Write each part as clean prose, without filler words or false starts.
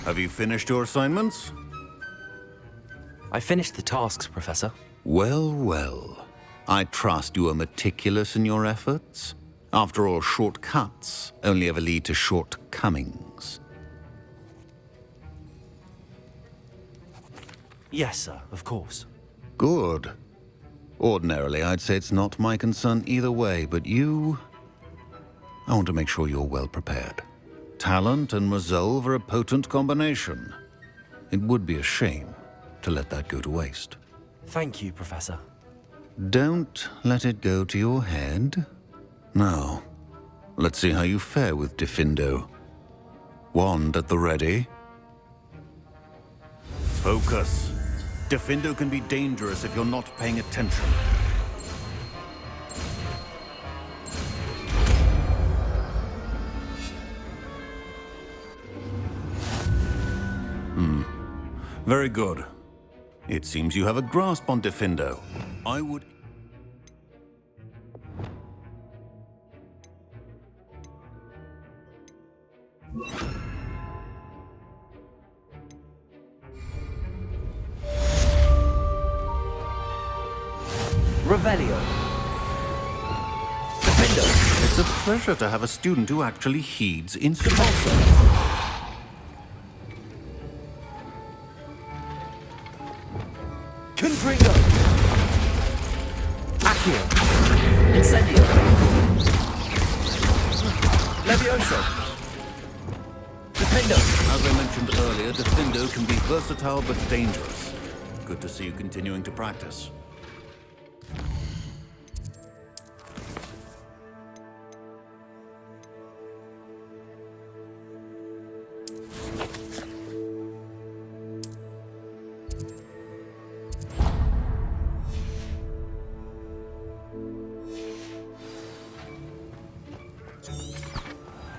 Have you finished your assignments? I finished the tasks, Professor. Well, well. I trust you are meticulous in your efforts. After all, shortcuts only ever lead to shortcomings. Yes, sir, of course. Good. Ordinarily, I'd say it's not my concern either way, but you... I want to make sure you're well prepared. Talent and resolve are a potent combination. It would be a shame to let that go to waste. Thank you, Professor. Don't let it go to your head. Now, let's see how you fare with Diffindo. Wand at the ready. Focus. Diffindo can be dangerous if you're not paying attention. Very good. It seems you have a grasp on Diffindo. I would... Revelio. Diffindo. It's a pleasure to have a student who actually heeds instruction. Confringo. Accio. Incendio. Levioso. Diffindo. As I mentioned earlier, Diffindo can be versatile but dangerous. Good to see you continuing to practice.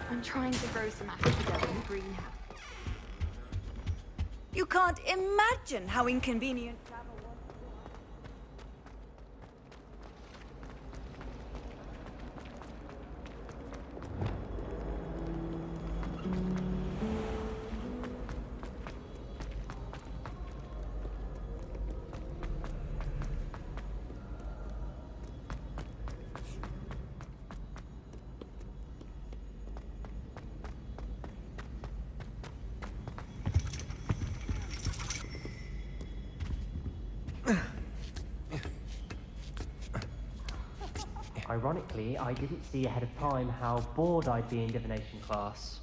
I'm trying to grow some apples together in the greenhouse. You can't imagine how inconvenient travel was. Ironically, I didn't see ahead of time how bored I'd be in divination class.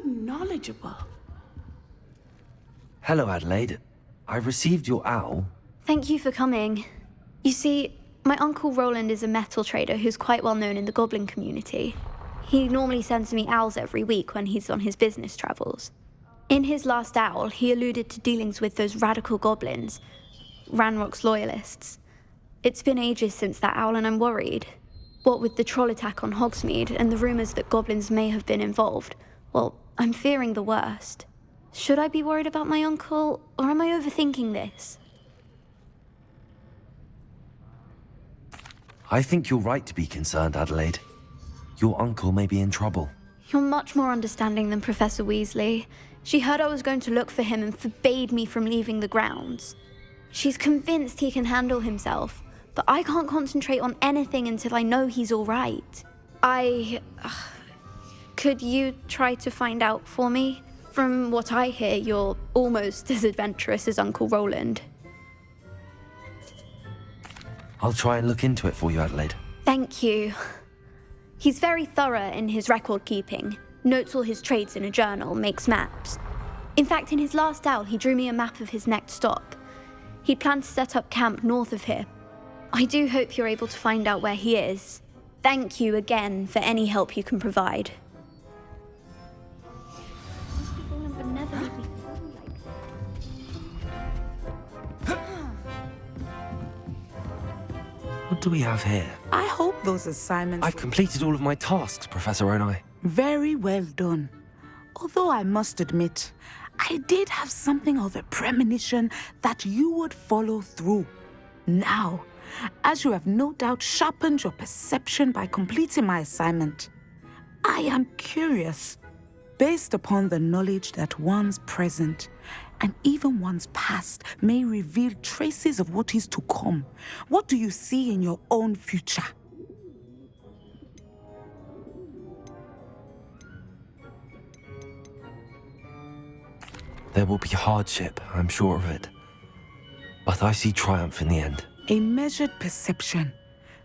Knowledgeable. Hello, Adelaide. I received your owl. Thank you for coming. You see, my Uncle Roland is a metal trader who's quite well known in the goblin community. He normally sends me owls every week when he's on his business travels. In his last owl, he alluded to dealings with those radical goblins, Ranrock's loyalists. It's been ages since that owl and I'm worried. What with the troll attack on Hogsmeade and the rumors that goblins may have been involved, well, I'm fearing the worst. Should I be worried about my uncle, or am I overthinking this? I think you're right to be concerned, Adelaide. Your uncle may be in trouble. You're much more understanding than Professor Weasley. She heard I was going to look for him and forbade me from leaving the grounds. She's convinced he can handle himself, but I can't concentrate on anything until I know he's all right. Could you try to find out for me? From what I hear, you're almost as adventurous as Uncle Roland. I'll try and look into it for you, Adelaide. Thank you. He's very thorough in his record keeping, notes all his trades in a journal, makes maps. In fact, in his last owl, he drew me a map of his next stop. He'd planned to set up camp north of here. I do hope you're able to find out where he is. Thank you again for any help you can provide. What do we have here? I hope those assignments... I've completed all of my tasks, Professor Onai. Very well done. Although I must admit, I did have something of a premonition that you would follow through. Now, as you have no doubt sharpened your perception by completing my assignment, I am curious, based upon the knowledge that one's present and even one's past may reveal traces of what is to come. What do you see in your own future? There will be hardship, I'm sure of it. But I see triumph in the end. A measured perception.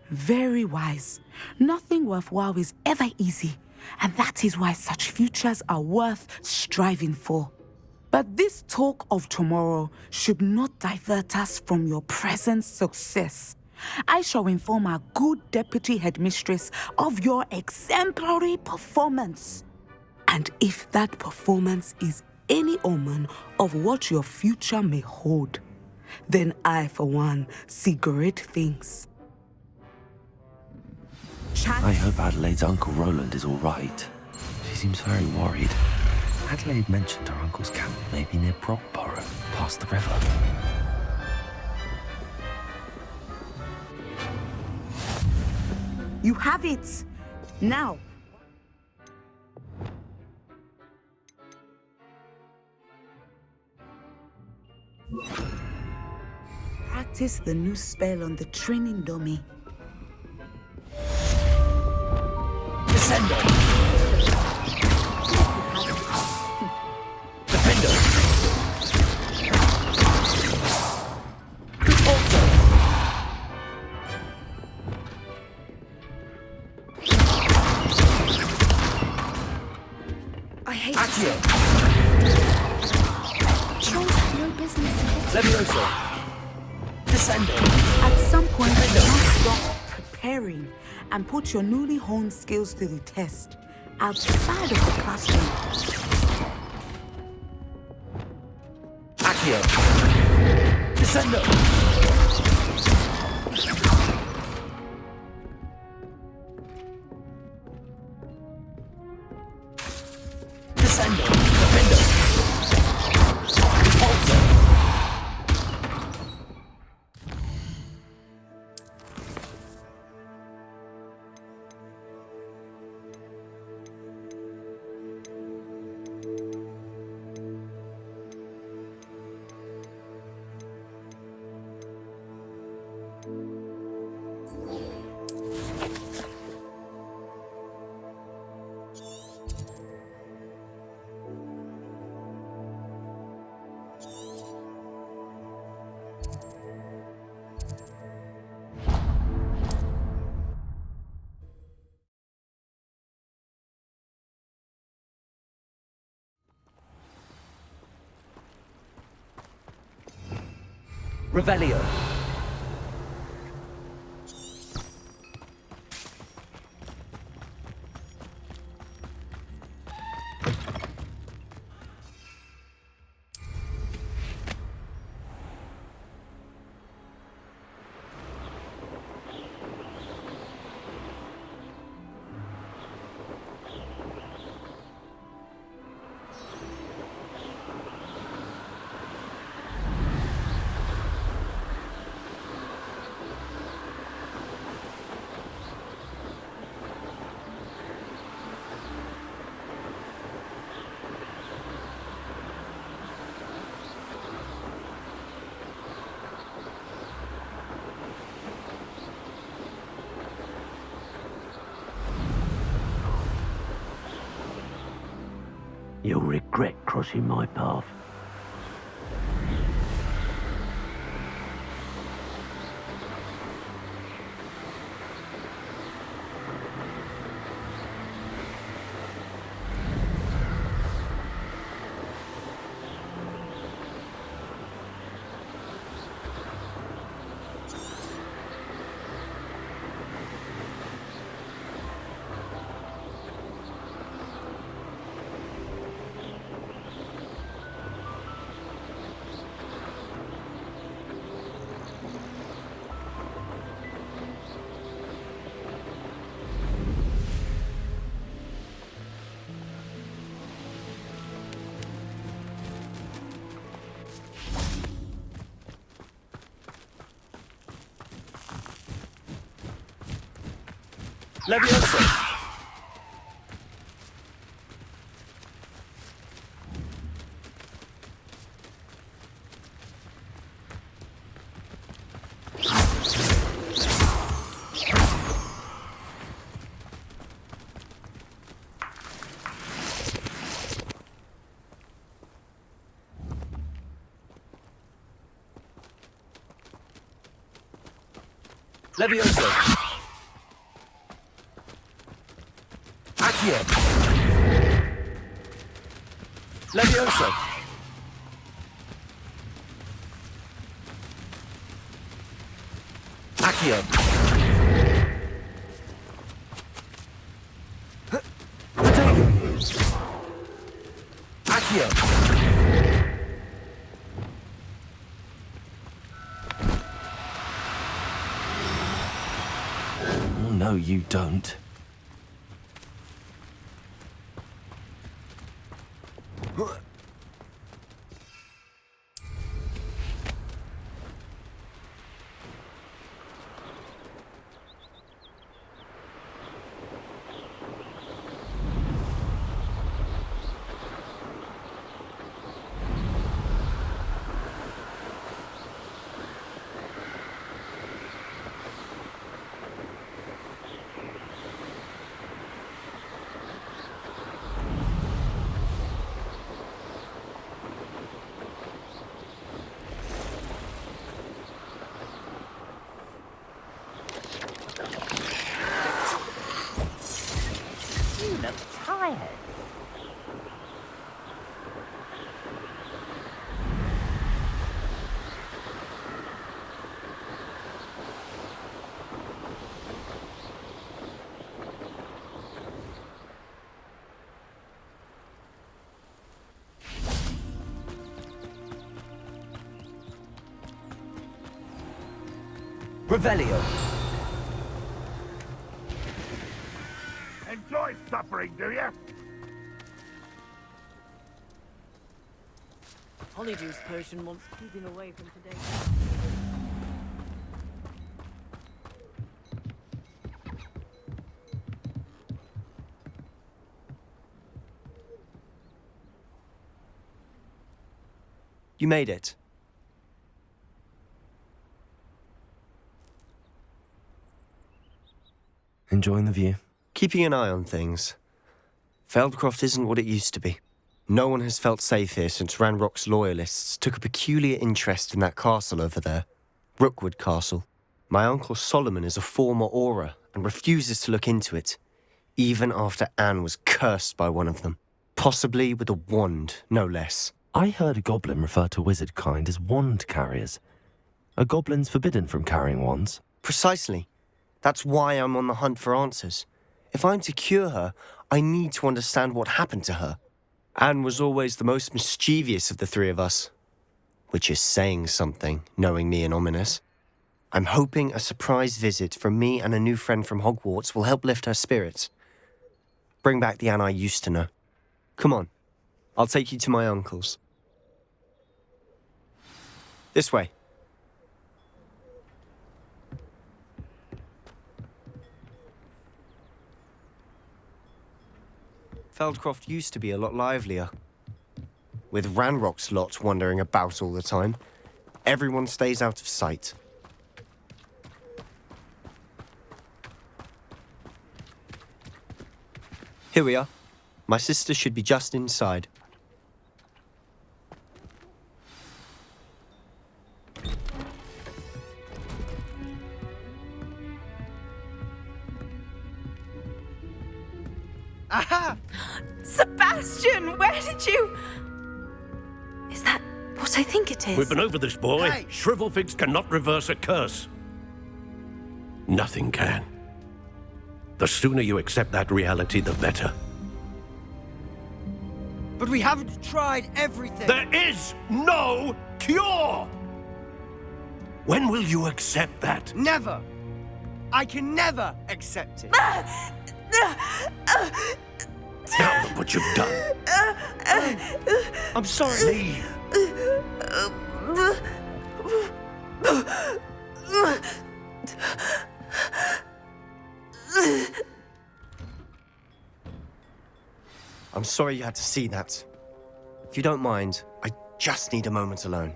Very wise. Nothing worthwhile is ever easy, and that is why such futures are worth striving for. But this talk of tomorrow should not divert us from your present success. I shall inform our good deputy headmistress of your exemplary performance. And if that performance is any omen of what your future may hold, then I, for one, see great things. I hope Adelaide's Uncle Roland is all right. She seems very worried. Adelaide mentioned her uncle's camp may be near Brockborough, past the river. You have it! Now! Practice the new spell on the training dummy. Descendo! Defender! Also! I hate Accio! Trolls have no business in it. Levioso! Descendo! At some point, you must stop preparing and put your newly honed skills to the test outside of the classroom. Accio! Descendo! Descendo! Defender! Also! Revelio. You'll regret crossing my path. Leviosa! Leviosa! Accio! Leviosa! Accio! Accio! Oh, no, you don't. You look tired. Revelio! Enjoy suffering, do you? Honeydews potion wants keeping away from today. You made it. Enjoying the view? Keeping an eye on things. Feldcroft isn't what it used to be. No one has felt safe here since Ranrock's loyalists took a peculiar interest in that castle over there. Rookwood Castle. My uncle Solomon is a former Auror and refuses to look into it, even after Anne was cursed by one of them. Possibly with a wand, no less. I heard a goblin refer to wizard kind as wand carriers. Are goblins forbidden from carrying wands? Precisely. That's why I'm on the hunt for answers. If I'm to cure her, I need to understand what happened to her. Anne was always the most mischievous of the three of us. Which is saying something, knowing me and Ominous. I'm hoping a surprise visit from me and a new friend from Hogwarts will help lift her spirits. Bring back the Anne I used to know. Come on, I'll take you to my uncle's. This way. Feldcroft used to be a lot livelier. With Ranrock's lot wandering about all the time, everyone stays out of sight. Here we are. My sister should be just inside. Aha! Sebastian, where did you... Is that what I think it is? We've been over this, boy. Hey! Shrivelfigs cannot reverse a curse. Nothing can. The sooner you accept that reality, the better. But we haven't tried everything. There is no cure! When will you accept that? Never. I can never accept it. Now look what you've done. I'm sorry. Leave. I'm sorry you had to see that. If you don't mind, I just need a moment alone.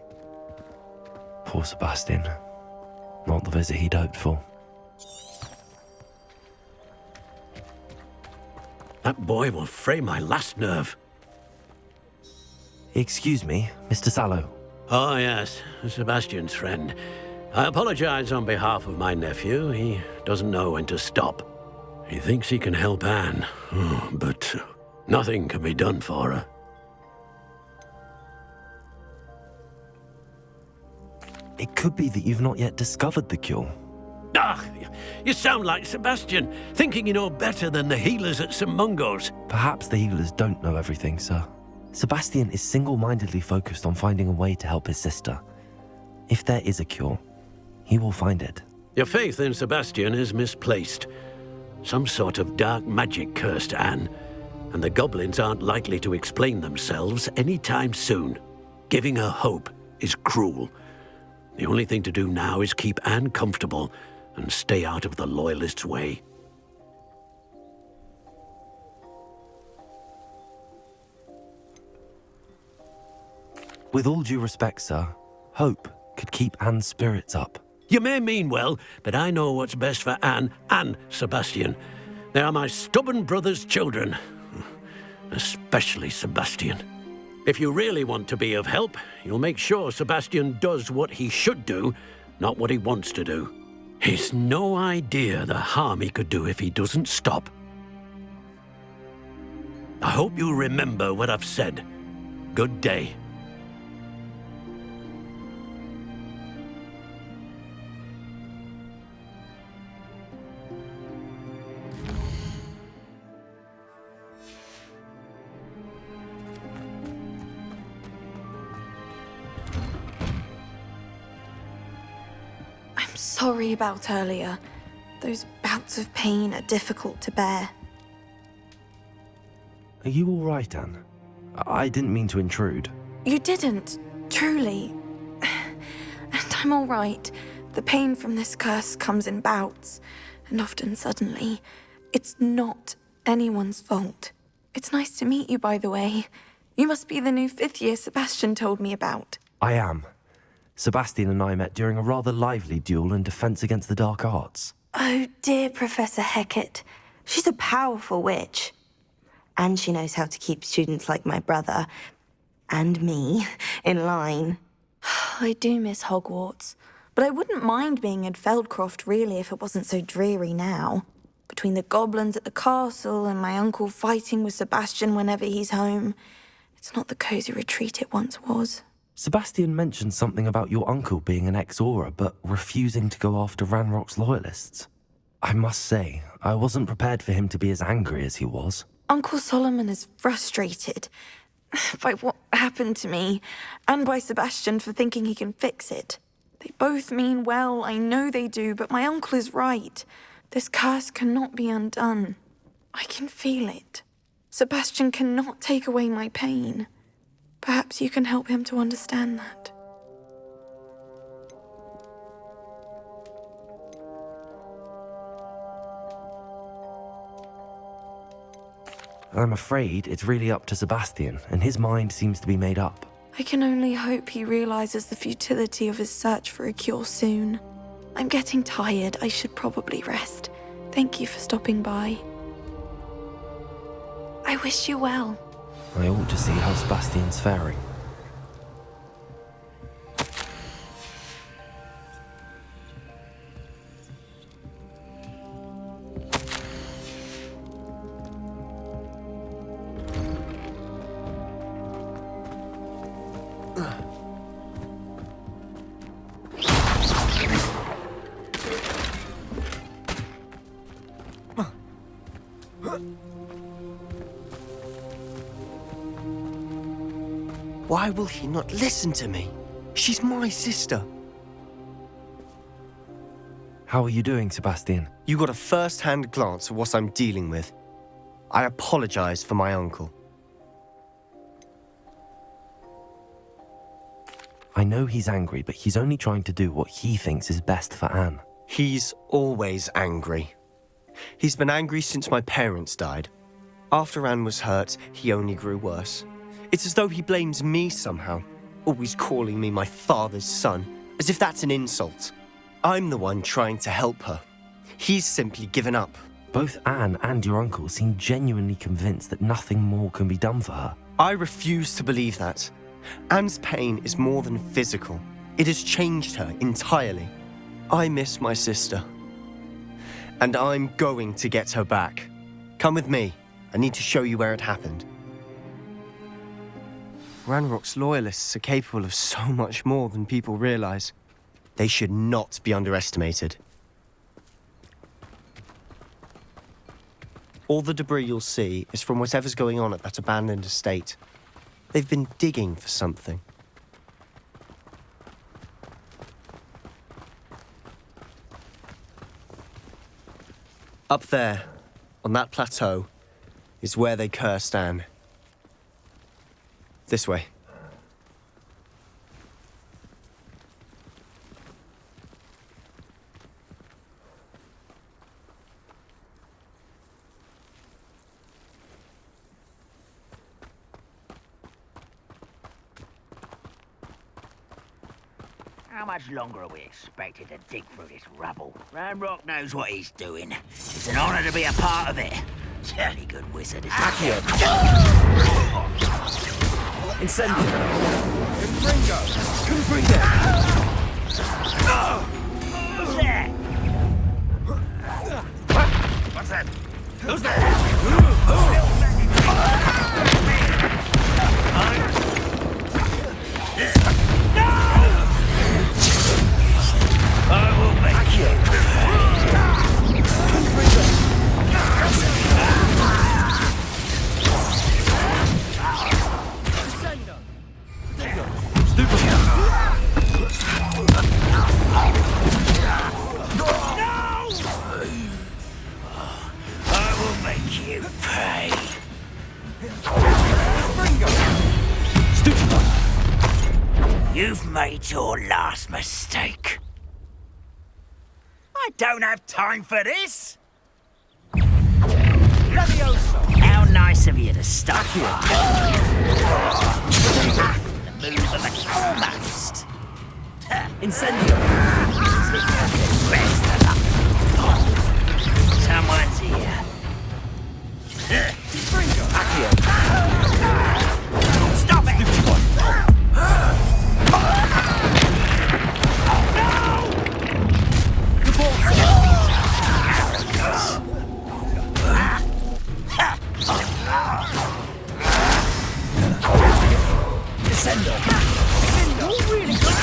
Poor Sebastian. Not the visit he'd hoped for. That boy will fray my last nerve. Excuse me, Mr. Sallow. Oh, yes, Sebastian's friend. I apologize on behalf of my nephew. He doesn't know when to stop. He thinks he can help Anne, but nothing can be done for her. It could be that you've not yet discovered the cure. Ah, you sound like Sebastian, thinking you know better than the healers at St. Mungo's. Perhaps the healers don't know everything, sir. Sebastian is single-mindedly focused on finding a way to help his sister. If there is a cure, he will find it. Your faith in Sebastian is misplaced. Some sort of dark magic cursed Anne, and the goblins aren't likely to explain themselves anytime soon. Giving her hope is cruel. The only thing to do now is keep Anne comfortable and stay out of the Loyalists' way. With all due respect, sir, hope could keep Anne's spirits up. You may mean well, but I know what's best for Anne and Sebastian. They are my stubborn brother's children. Especially Sebastian. If you really want to be of help, you'll make sure Sebastian does what he should do, not what he wants to do. He's no idea the harm he could do if he doesn't stop. I hope you remember what I've said. Good day. I'm sorry about earlier. Those bouts of pain are difficult to bear. Are you all right, Anne? I didn't mean to intrude. You didn't, truly. And I'm all right. The pain from this curse comes in bouts, and often suddenly. It's not anyone's fault. It's nice to meet you, by the way. You must be the new 5th year Sebastian told me about. I am. Sebastian and I met during a rather lively duel in defense against the dark arts. Oh, dear Professor Hecat. She's a powerful witch. And she knows how to keep students like my brother, and me, in line. I do miss Hogwarts, but I wouldn't mind being in Feldcroft, really, if it wasn't so dreary now. Between the goblins at the castle and my uncle fighting with Sebastian whenever he's home, it's not the cosy retreat it once was. Sebastian mentioned something about your uncle being an ex-Aura, but refusing to go after Ranrock's loyalists. I must say, I wasn't prepared for him to be as angry as he was. Uncle Solomon is frustrated by what happened to me, and by Sebastian for thinking he can fix it. They both mean well, I know they do, but my uncle is right. This curse cannot be undone. I can feel it. Sebastian cannot take away my pain. Perhaps you can help him to understand that. I'm afraid it's really up to Sebastian, and his mind seems to be made up. I can only hope he realizes the futility of his search for a cure soon. I'm getting tired. I should probably rest. Thank you for stopping by. I wish you well. I ought to see how Sebastian's faring. Why will he not listen to me? She's my sister. How are you doing, Sebastian? You got a first-hand glance at what I'm dealing with. I apologize for my uncle. I know he's angry, but he's only trying to do what he thinks is best for Anne. He's always angry. He's been angry since my parents died. After Anne was hurt, he only grew worse. It's as though he blames me somehow, always calling me my father's son, as if that's an insult. I'm the one trying to help her. He's simply given up. Both Anne and your uncle seem genuinely convinced that nothing more can be done for her. I refuse to believe that. Anne's pain is more than physical. It has changed her entirely. I miss my sister. And I'm going to get her back. Come with me. I need to show you where it happened. Ranrock's loyalists are capable of so much more than people realize. They should not be underestimated. All the debris you'll see is from whatever's going on at that abandoned estate. They've been digging for something. Up there, on that plateau, is where they cursed Anne. This way. How much longer are we expected to dig through this rubble? Ranrock knows what he's doing. It's an honor to be a part of it. Jolly good wizard, isn't he? Incendio! Confringo! Who's there? What's that? Who's there? I will make you. I will make you pay. You've made your last mistake. I don't have time for this! How nice of you to stop here. The move of the almost. Incendio! Rest of luck. Someone's here. Stop it! Descendo! You're really good.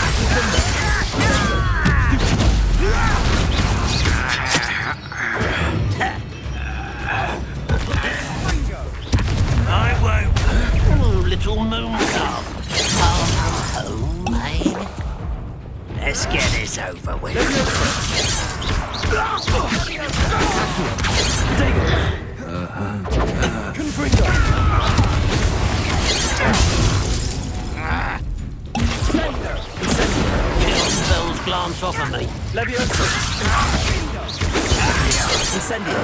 I won't. Oh, little moonstar. Home, eh? Let's get this over with. Spells glance off of me. Leviosa! Incendio!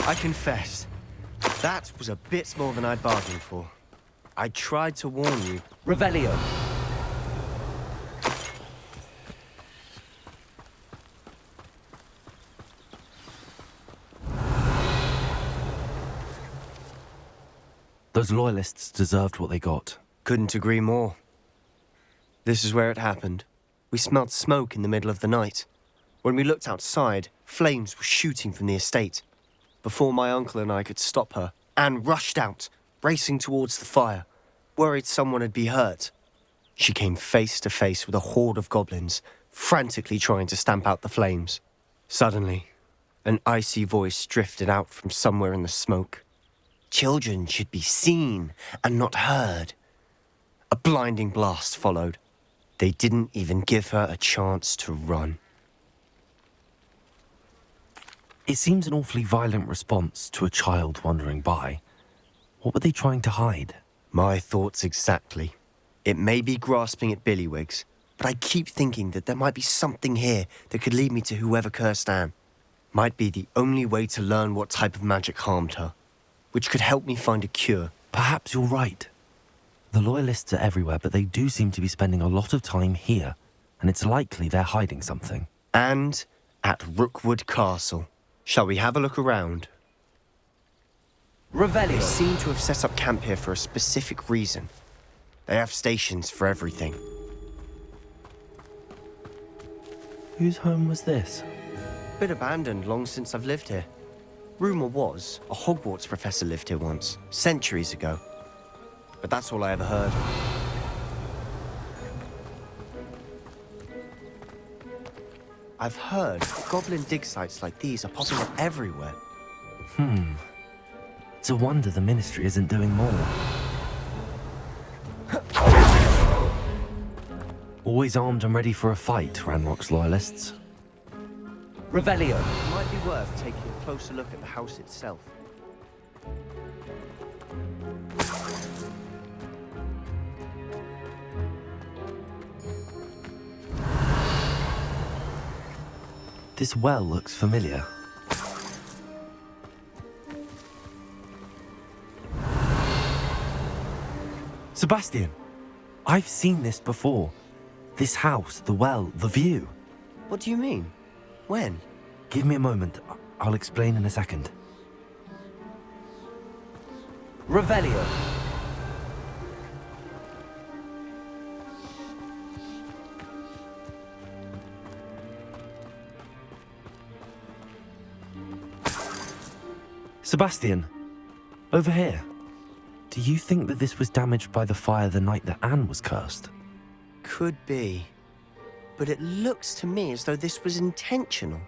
I confess, that was a bit more than I'd bargained for. I tried to warn you. Revelio. Those loyalists deserved what they got. Couldn't agree more. This is where it happened. We smelled smoke in the middle of the night. When we looked outside, flames were shooting from the estate. Before my uncle and I could stop her, Anne rushed out, racing towards the fire, worried someone had been hurt. She came face to face with a horde of goblins, frantically trying to stamp out the flames. Suddenly, an icy voice drifted out from somewhere in the smoke. Children should be seen and not heard. A blinding blast followed. They didn't even give her a chance to run. It seems an awfully violent response to a child wandering by. What were they trying to hide? My thoughts exactly. It may be grasping at billywhigs, but I keep thinking that there might be something here that could lead me to whoever cursed Anne. Might be the only way to learn what type of magic harmed her, which could help me find a cure. Perhaps you're right. The Loyalists are everywhere, but they do seem to be spending a lot of time here, and it's likely they're hiding something. And at Rookwood Castle. Shall we have a look around? Revelio. They seem to have set up camp here for a specific reason. They have stations for everything. Whose home was this? Been abandoned long since I've lived here. Rumour was a Hogwarts professor lived here once, centuries ago. But that's all I ever heard. I've heard goblin dig sites like these are popping up everywhere. It's a wonder the Ministry isn't doing more. Always armed and ready for a fight, Ranrock's Loyalists. Revelio. It might be worth taking a closer look at the house itself. This well looks familiar. Sebastian, I've seen this before. This house, the well, the view. What do you mean? When? Give me a moment. I'll explain in a second. Revelio. Sebastian, over here. Do you think that this was damaged by the fire the night that Anne was cursed? Could be. But it looks to me as though this was intentional.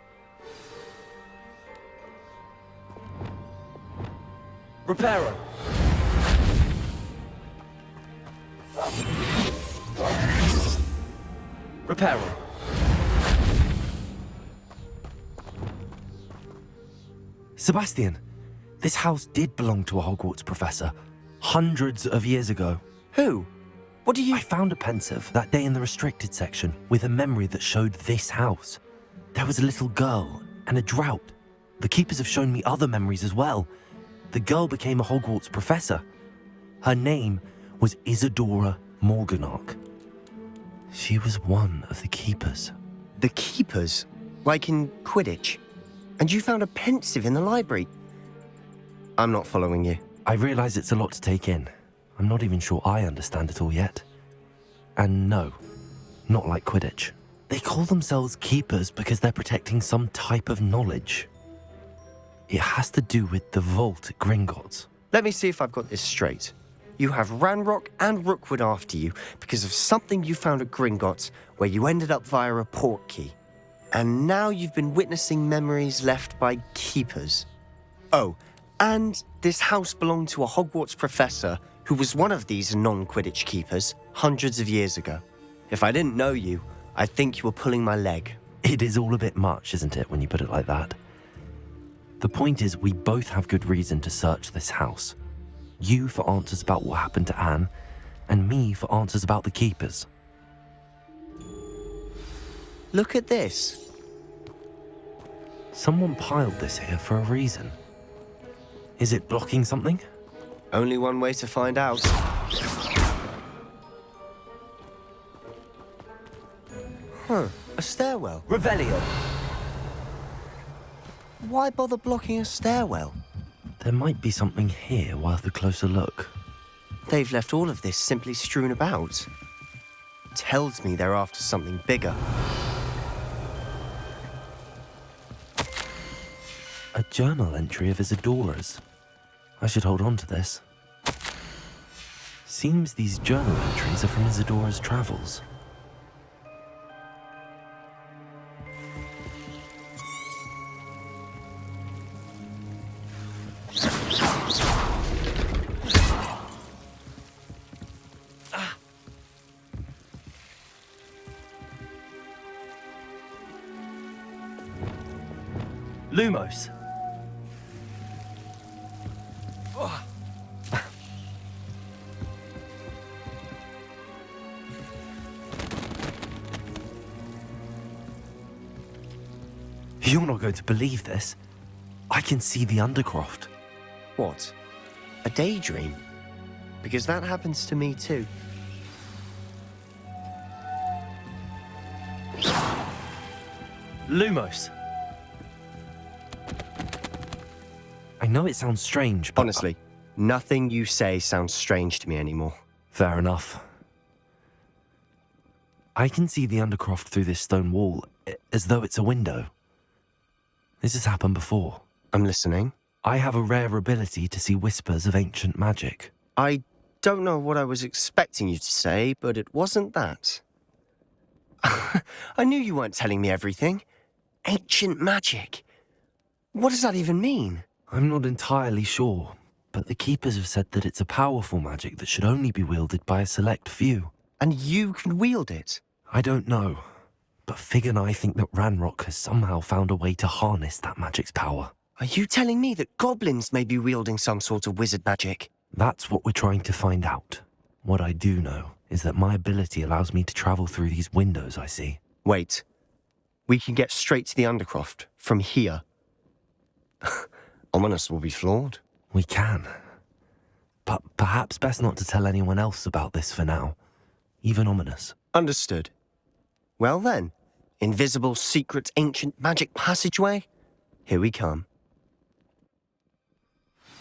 Reparo. Reparo. Sebastian, this house did belong to a Hogwarts professor, hundreds of years ago. Who? What do you... I found a pensive that day in the restricted section with a memory that showed this house. There was a little girl and a drought. The keepers have shown me other memories as well. The girl became a Hogwarts professor. Her name was Isadora Morganach. She was one of the keepers. The keepers? Like in Quidditch? And you found a pensive in the library? I'm not following you. I realize it's a lot to take in. I'm not even sure I understand it all yet. And no, not like Quidditch. They call themselves keepers because they're protecting some type of knowledge. It has to do with the vault at Gringotts. Let me see if I've got this straight. You have Ranrock and Rookwood after you because of something you found at Gringotts where you ended up via a portkey. And now you've been witnessing memories left by keepers. Oh, and this house belonged to a Hogwarts professor who was one of these non-Quidditch keepers hundreds of years ago. If I didn't know you, I'd think you were pulling my leg. It is all a bit much, isn't it, when you put it like that? The point is, we both have good reason to search this house. You for answers about what happened to Anne, and me for answers about the keepers. Look at this. Someone piled this here for a reason. Is it blocking something? Only one way to find out. Huh, a stairwell. Revelio. Why bother blocking a stairwell? There might be something here worth a closer look. They've left all of this simply strewn about. Tells me they're after something bigger. A journal entry of Isadora's. I should hold on to this. Seems these journal entries are from Isadora's travels. Lumos! You're not going to believe this. I can see the Undercroft. What? A daydream? Because that happens to me too. Lumos! I know it sounds strange, but... Honestly, nothing you say sounds strange to me anymore. Fair enough. I can see the Undercroft through this stone wall, as though it's a window. This has happened before. I'm listening. I have a rare ability to see whispers of ancient magic. I don't know what I was expecting you to say, but it wasn't that. I knew you weren't telling me everything. Ancient magic. What does that even mean? I'm not entirely sure, but the Keepers have said that it's a powerful magic that should only be wielded by a select few. And you can wield it? I don't know, but Fig and I think that Ranrock has somehow found a way to harness that magic's power. Are you telling me that goblins may be wielding some sort of wizard magic? That's what we're trying to find out. What I do know is that my ability allows me to travel through these windows I see. Wait. We can get straight to the Undercroft from here. Ominous will be flawed. We can. But perhaps best not to tell anyone else about this for now. Even Ominous. Understood. Well then, invisible, secret, ancient magic passageway? Here we come.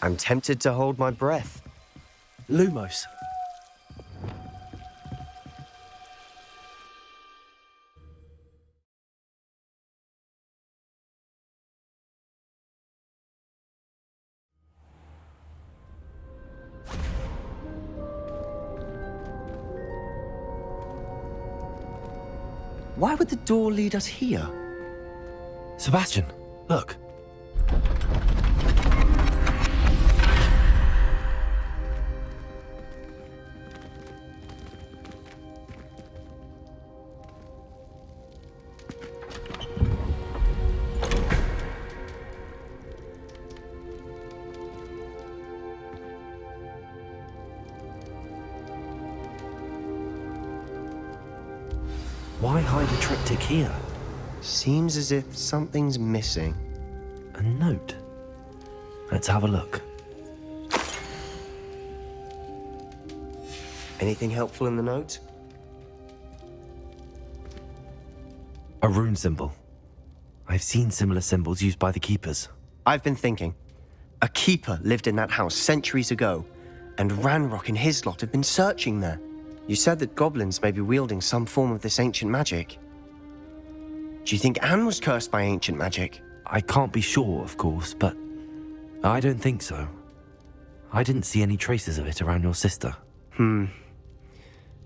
I'm tempted to hold my breath. Lumos. Why would the door lead us here? Sebastian, look. Why hide a triptych here? Seems as if something's missing. A note. Let's have a look. Anything helpful in the note? A rune symbol. I've seen similar symbols used by the Keepers. I've been thinking. A keeper lived in that house centuries ago, and Ranrock and his lot have been searching there. You said that goblins may be wielding some form of this ancient magic. Do you think Anne was cursed by ancient magic? I can't be sure, of course, but I don't think so. I didn't see any traces of it around your sister.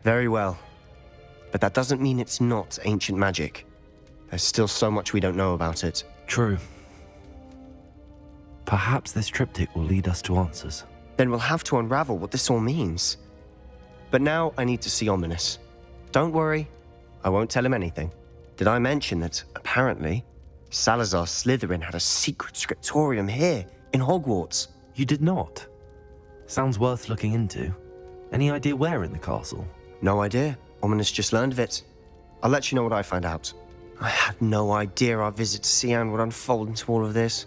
Very well. But that doesn't mean it's not ancient magic. There's still so much we don't know about it. True. Perhaps this triptych will lead us to answers. Then we'll have to unravel what this all means. But now I need to see Ominous. Don't worry, I won't tell him anything. Did I mention that, apparently, Salazar Slytherin had a secret scriptorium here in Hogwarts? You did not? Sounds worth looking into. Any idea where in the castle? No idea. Ominous just learned of it. I'll let you know what I find out. I had no idea our visit to Cian would unfold into all of this.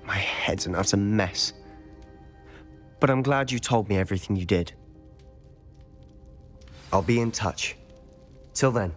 My head's an utter mess. But I'm glad you told me everything you did. I'll be in touch. Till then.